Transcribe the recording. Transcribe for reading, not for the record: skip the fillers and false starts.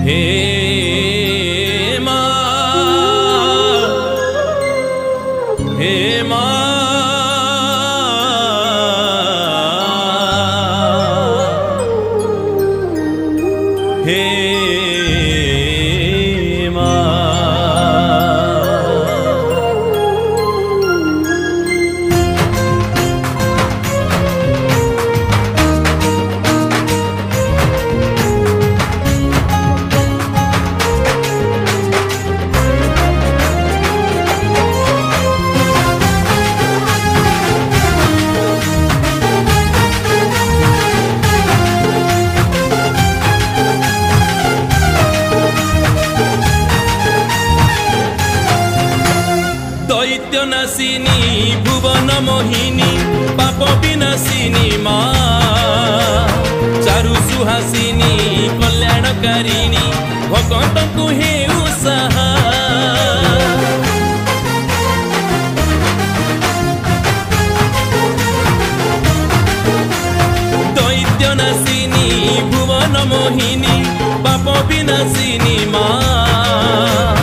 हे माँ, हे माँ, हे दैत्यनाशिनी भुवन मोहिनी पाप विनाशिनी माँ, चारु सुहासिनी कल्याणकारिणी भगत को हेउ सहा। दैत्यनाशिनी भुवन मोहिनी पाप विनाशिनी माँ,